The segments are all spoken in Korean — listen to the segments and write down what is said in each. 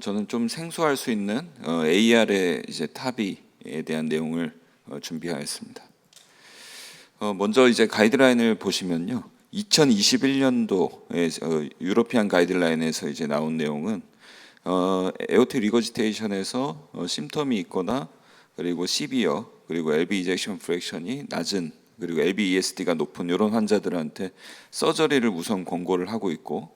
저는 좀 생소할 수 있는 AR의 이제 탑이에 대한 내용을 준비하였습니다. 먼저 이제 가이드라인을 보시면요, 2021년도에 유러피안 가이드라인에서 이제 나온 내용은 에어티 리거지테이션에서 심텀이 있거나 그리고 시비어 그리고 LV 이젝션 프랙션이 낮은 그리고 LVESD가 높은 이런 환자들한테 서저리를 우선 권고를 하고 있고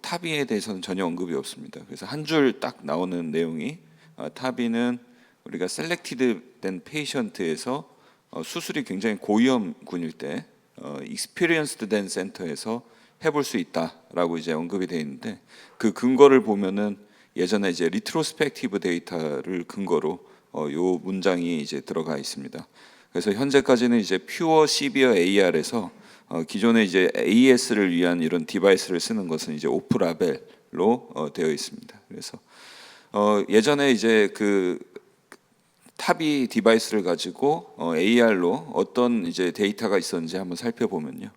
타비에 대해서는 전혀 언급이 없습니다. 그래서 한 줄 딱 나오는 내용이 타비는 우리가 셀렉티드 된 페이션트에서 수술이 굉장히 고위험군일 때 익스피리언스드 된 센터에서 해볼 수 있다라고 이제 언급이 되어 있는데, 그 근거를 보면은 예전에 이제 리트로스펙티브 데이터를 근거로 요 문장이 이제 들어가 있습니다. 그래서 현재까지는 이제 퓨어 시비어 AR에서 기존에 이제 AS를 위한 이런 디바이스를 쓰는 것은 이제 오프라벨로 되어 있습니다. 그래서 예전에 이제 그 타비 디바이스를 가지고 AR로 어떤 이제 데이터가 있었는지 한번 살펴보면요,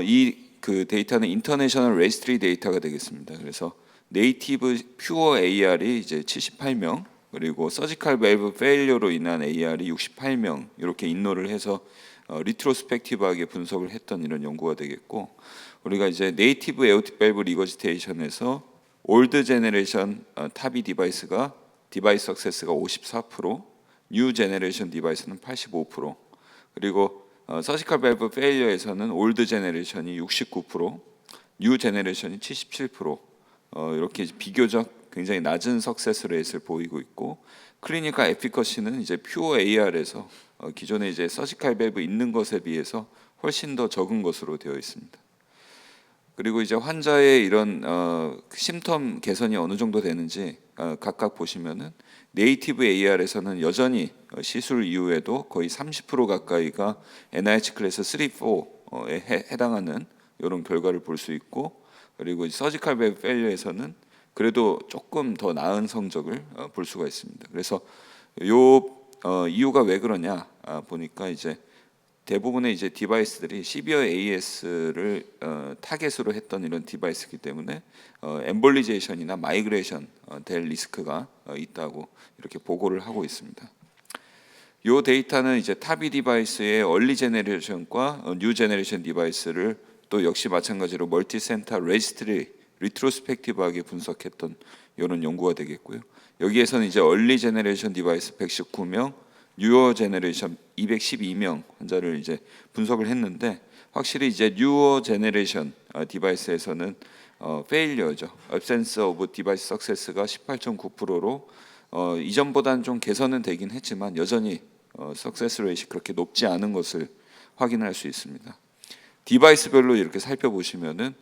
이 그 데이터는 인터내셔널 레지스트리 데이터가 되겠습니다. 그래서 네이티브 퓨어 AR이 이제 78명, 그리고 서지컬 밸브 페일리어로 인한 AR이 68명 이렇게 인노를 해서 리트로스펙티브하게 분석을 했던 이런 연구가 되겠고, 우리가 이제 네이티브 에어티 밸브 리거지테이션에서 올드 제너레이션 타비 디바이스가 디바이스 석세스가 54%, 뉴 제너레이션 디바이스는 85%, 그리고 서지컬 밸브 페일리어에서는 올드 제너레이션이 69%, 뉴 제너레이션이 77%, 이렇게 비교적 굉장히 낮은 석세스 레이트를 보이고 있고, 클리니컬 에피커시는 이제 퓨어 AR에서 기존에 이제 서지컬 밸브 있는 것에 비해서 훨씬 더 적은 것으로 되어 있습니다. 그리고 이제 환자의 이런 심텀 개선이 어느 정도 되는지 각각 보시면은 네이티브 AR에서는 여전히 시술 이후에도 거의 30% 가까이가 NIH 클래스 3, 4에 해당하는 이런 결과를 볼 수 있고, 그리고 서지컬 밸브 페일리어에서는 그래도 조금 더 나은 성적을 볼 수가 있습니다. 그래서 요 이유가 왜 그러냐 보니까 이제 대부분의 이제 디바이스들이 시비어 AS를 타겟으로 했던 이런 디바이스이기 때문에 엠볼리제이션이나 마이그레이션 될 리스크가 있다고 이렇게 보고를 하고 있습니다. 이 데이터는 이제 타비 디바이스의 얼리 제너레이션과 뉴 제너레이션 디바이스를 또 역시 마찬가지로 멀티 센터 레지스트리 리트로스펙티브하게 분석했던 이런 연구가 되겠고요. 여기에서는 이제 얼리 제너레이션 디바이스 119명, 뉴어 제너레이션 212명 환자를 이제 분석을 했는데, 확실히 이제 뉴어 제너레이션 디바이스에서는 페일리어죠. absence of device success가 18.9%로 이전보다는 좀 개선은 되긴 했지만 여전히 석세스 레이트가 그렇게 높지 않은 것을 확인할 수 있습니다. 디바이스별로 이렇게 살펴보시면은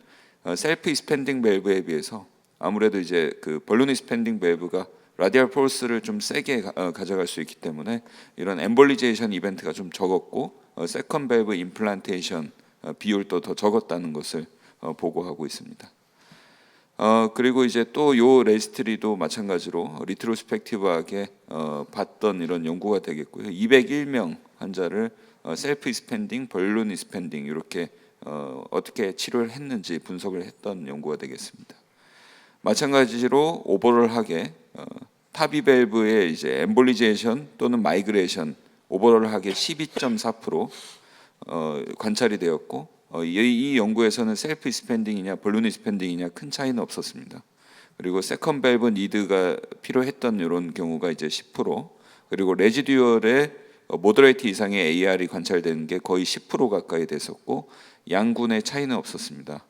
셀프 익스펜딩 밸브에 비해서 아무래도 이제 그 벌룬 익스펜딩 밸브가 라디얼 폴스를 좀 세게 가져갈 수 있기 때문에 이런 엠볼리제이션 이벤트가 좀 적었고, 세컨 밸브 임플란테이션 비율도 더 적었다는 것을 보고하고 있습니다. 그리고 이제 또 요 레지스트리도 마찬가지로 리트로스펙티브하게 봤던 이런 연구가 되겠고요. 201명 환자를 셀프 익스펜딩, 벌룬 익스펜딩 이렇게 어떻게 치료를 했는지 분석을 했던 연구가 되겠습니다. 마찬가지로 오버롤하게 타비 밸브의 이제 엠볼리제이션 또는 마이그레이션 오버롤하게 12.4% 관찰이 되었고, 이 연구에서는 셀프 익스펜딩이냐 벌룬 익스펜딩이냐 큰 차이는 없었습니다. 그리고 세컨 밸브 니드가 필요했던 이런 경우가 이제 10%, 그리고 레지듀얼의 모더레이트 이상의 AR이 관찰되는 게 거의 10% 가까이 됐었고, 양군의 차이는 없었습니다.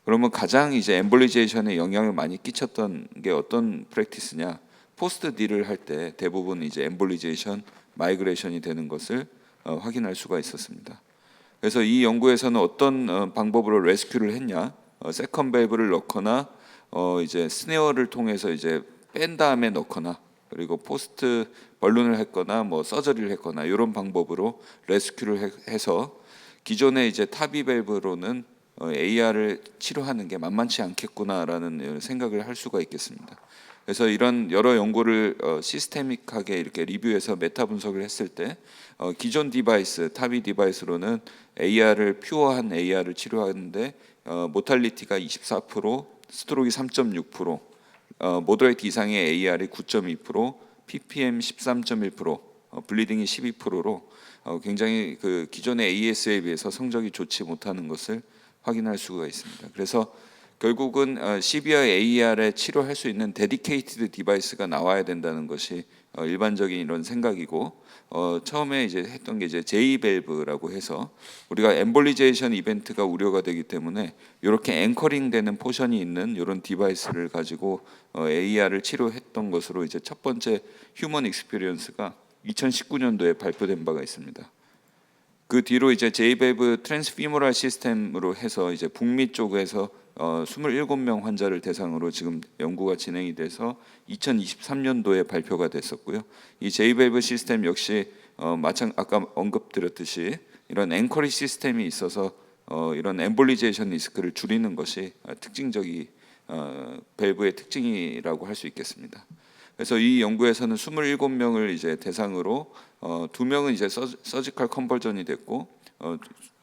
그러면 가장 이제 엠볼리제이션에 영향을 많이 끼쳤던 게 어떤 프랙티스냐? 포스트 딜을 할 때 대부분 이제 엠볼리제이션, 마이그레이션이 되는 것을 확인할 수가 있었습니다. 그래서 이 연구에서는 어떤 방법으로 레스큐를 했냐? 세컨 밸브를 넣거나 이제 스네어를 통해서 이제 뺀 다음에 넣거나, 그리고 포스트 벌룬을 했거나 뭐 서저리를 했거나 이런 방법으로 레스큐를 해서 기존의 이제 타비 밸브로는 AR을 치료하는 게 만만치 않겠구나라는 생각을 할 수가 있겠습니다. 그래서 이런 여러 연구를 시스테믹하게 이렇게 리뷰해서 메타 분석을 했을 때 기존 디바이스, 타비 디바이스로는 AR을 퓨어한 AR을 치료하는데 모탈리티가 24%, 스트로크가 3.6%, 모더레이트 이상의 AR이 9.2%, ppm 13.1%, 블리딩이 12%로 굉장히 그 기존의 AS에 비해서 성적이 좋지 못하는 것을 확인할 수가 있습니다. 그래서 결국은 시비어 AR에 치료할 수 있는 데디케이티드 디바이스가 나와야 된다는 것이 일반적인 이런 생각이고, 처음에 이제 했던 게 이제 J-밸브라고 해서 우리가 엠볼리제이션 이벤트가 우려가 되기 때문에 이렇게 앵커링되는 포션이 있는 이런 디바이스를 가지고 AR을 치료했던 것으로 이제 첫 번째 휴먼 익스피리언스가 2019년도에 발표된 바가 있습니다. 그 뒤로 이제 J-밸브 트랜스피모랄 시스템으로 해서 이제 북미 쪽에서 27명 환자를 대상으로 지금 연구가 진행이 돼서 2023년도에 발표가 됐었고요. 이 J-밸브 시스템 역시 아까 언급드렸듯이 이런 앵커리 시스템이 있어서 이런 엠볼리제이션 리스크를 줄이는 것이 밸브의 특징이라고 할 수 있겠습니다. 그래서 이 연구에서는 27명을 이제 대상으로 2명은 이제 서지컬 컨버전이 됐고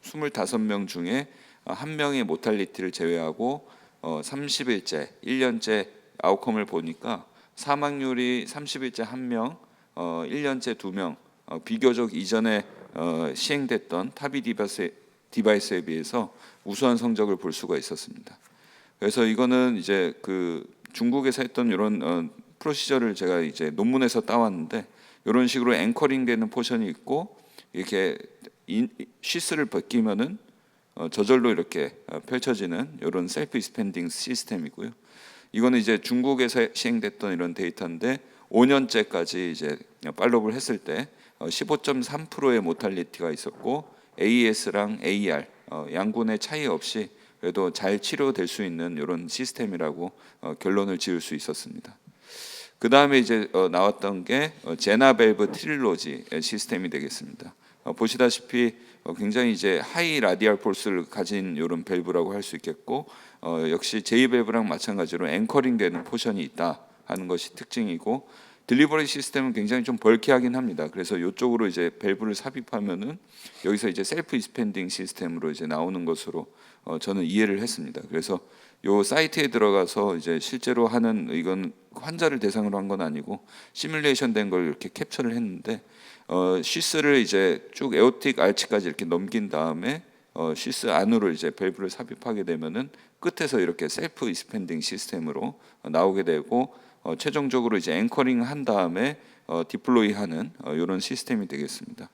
25명 중에 1명의 모탈리티를 제외하고 30일째, 1년째 아웃컴을 보니까 사망률이 30일째 1명, 1년째 2명, 비교적 이전에 시행됐던 타비 디바이스에 비해서 우수한 성적을 볼 수가 있었습니다. 그래서 이거는 이제 그 중국에서 했던 이런 프로시저를 제가 이제 논문에서 따왔는데, 이런 식으로 앵커링되는 포션이 있고 이렇게 시스를 벗기면은 저절로 이렇게 펼쳐지는 이런 셀프 익스펜딩 시스템이고요. 이거는 이제 중국에서 시행됐던 이런 데이터인데 5년째까지 이제 팔로우를 했을 때 15.3%의 모탈리티가 있었고 AS랑 AR 양군의 차이 없이 그래도 잘 치료될 수 있는 이런 시스템이라고 결론을 지을 수 있었습니다. 그 다음에 이제 나왔던 게 제나밸브 트릴로지 시스템이 되겠습니다. 보시다시피 굉장히 이제 하이 라디얼 폴스를 가진 이런 밸브라고 할 수 있겠고, 역시 J-밸브랑 마찬가지로 앵커링되는 포션이 있다 하는 것이 특징이고, 딜리버리 시스템은 굉장히 좀 벌키하긴 합니다. 그래서 이쪽으로 이제 밸브를 삽입하면은 여기서 이제 셀프 익스펜딩 시스템으로 이제 나오는 것으로 저는 이해를 했습니다. 그래서 요 사이트에 들어가서 이제 실제로 하는, 이건 환자를 대상으로 한 건 아니고 시뮬레이션 된 걸 이렇게 캡처를 했는데, 시스를 이제 쭉 에오틱 알치까지 이렇게 넘긴 다음에 시스 안으로 이제 밸브를 삽입하게 되면은 끝에서 이렇게 셀프 익스펜딩 시스템으로 나오게 되고, 최종적으로 이제 앵커링 한 다음에 디플로이하는 이런 시스템이 되겠습니다.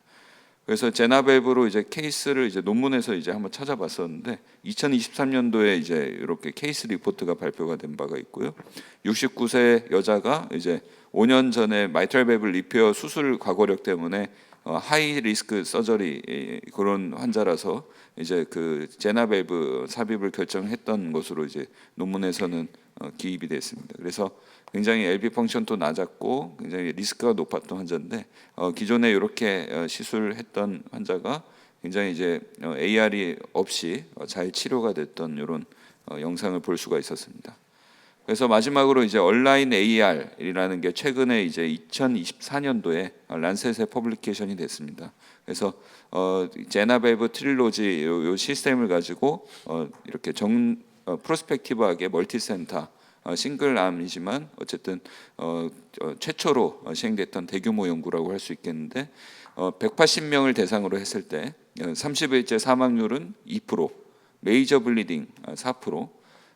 그래서 제나밸브로 이제 케이스를 이제 논문에서 이제 한번 찾아봤었는데 2023년도에 이제 이렇게 케이스 리포트가 발표가 된 바가 있고요. 69세 여자가 이제 5년 전에 마이트랄 밸브 리페어 수술 과거력 때문에 하이 리스크 서저리 그런 환자라서 이제 그 제나밸브 삽입을 결정했던 것으로 이제 논문에서는 기입이 됐습니다. 그래서 굉장히 LV 펑션도 낮았고 굉장히 리스크가 높았던 환자인데, 기존에 이렇게 시술했던 환자가 굉장히 이제 AR이 없이 잘 치료가 됐던 이런 영상을 볼 수가 있었습니다. 그래서 마지막으로 이제 얼라인 AR이라는 게 최근에 이제 2024년도에 란셋에 퍼블리케이션이 됐습니다. 그래서 제나밸브 트릴로지 요 시스템을 가지고 이렇게 프로스펙티브하게 멀티센터 싱글암이지만 어쨌든 최초로 시행됐던 대규모 연구라고 할 수 있겠는데, 180명을 대상으로 했을 때 30일째 사망률은 2%, 메이저 블리딩 4%.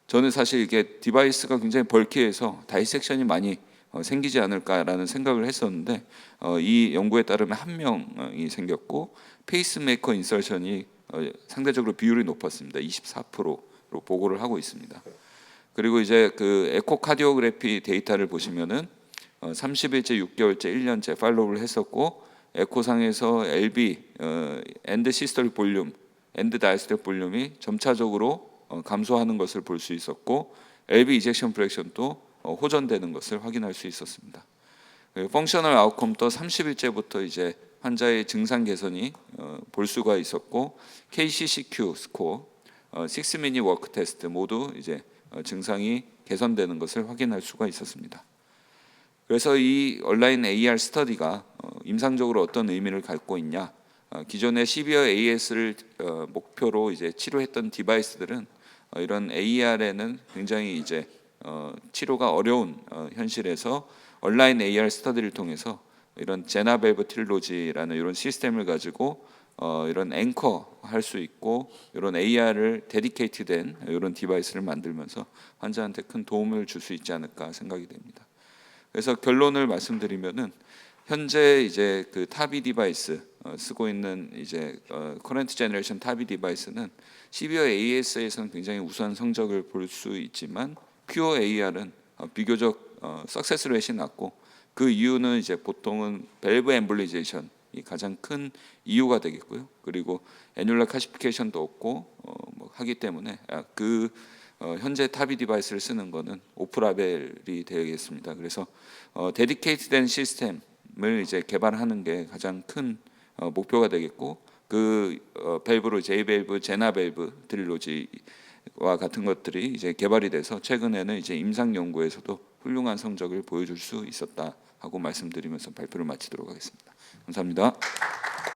저는 사실 이게 디바이스가 굉장히 벌키해서 다이섹션이 많이 생기지 않을까라는 생각을 했었는데, 이 연구에 따르면 1명이 생겼고 페이스메이커 인설션이 상대적으로 비율이 높았습니다. 24%로 보고를 하고 있습니다. 그리고 이제 그 에코카디오그래피 데이터를 보시면은 30일째, 6개월째, 1년째 팔로우를 했었고, 에코상에서 LB 엔드 시스톨릭 볼륨, 엔드 다이스톨릭 볼륨이 점차적으로 감소하는 것을 볼 수 있었고, LB 이젝션 프랙션도 호전되는 것을 확인할 수 있었습니다. 펑셔널 아웃컴도 30일째부터 이제 환자의 증상 개선이 볼 수가 있었고, KCCQ 스코어, 6미닛 워크 테스트 모두 이제 증상이 개선되는 것을 확인할 수가 있었습니다. 그래서 이 온라인 AR 스터디가 임상적으로 어떤 의미를 갖고 있냐? 기존의 시비어 AS를 목표로 이제 치료했던 디바이스들은 이런 AR에는 굉장히 이제 치료가 어려운 현실에서 온라인 AR 스터디를 통해서 이런 제나밸브 트릴로지라는 이런 시스템을 가지고 이런 앵커 할 수 있고 이런 AR을 데디케이트된 이런 디바이스를 만들면서 환자한테 큰 도움을 줄 수 있지 않을까 생각이 됩니다. 그래서 결론을 말씀드리면은 현재 이제 그 타비 디바이스 쓰고 있는 이제 커런트 제너레이션 타비 디바이스는 시비어 AS에서는 굉장히 우수한 성적을 볼 수 있지만 퓨어 AR은 비교적 석세스 레이트이 낮고 그 이유는 이제 보통은 밸브 엠볼리제이션이 가장 큰 이유가 되겠고요. 그리고 애뉴럴 카시피케이션도 없고 뭐 하기 때문에 현재 타비 디바이스를 쓰는 거는 오프라벨이 되겠습니다. 그래서 데디케이트된 시스템을 이제 개발하는 게 가장 큰 목표가 되겠고 그 밸브로 J-밸브, 제나-밸브 트릴로지와 같은 것들이 이제 개발이 돼서 최근에는 이제 임상 연구에서도 훌륭한 성적을 보여줄 수 있었다 하고 말씀드리면서 발표를 마치도록 하겠습니다. 감사합니다.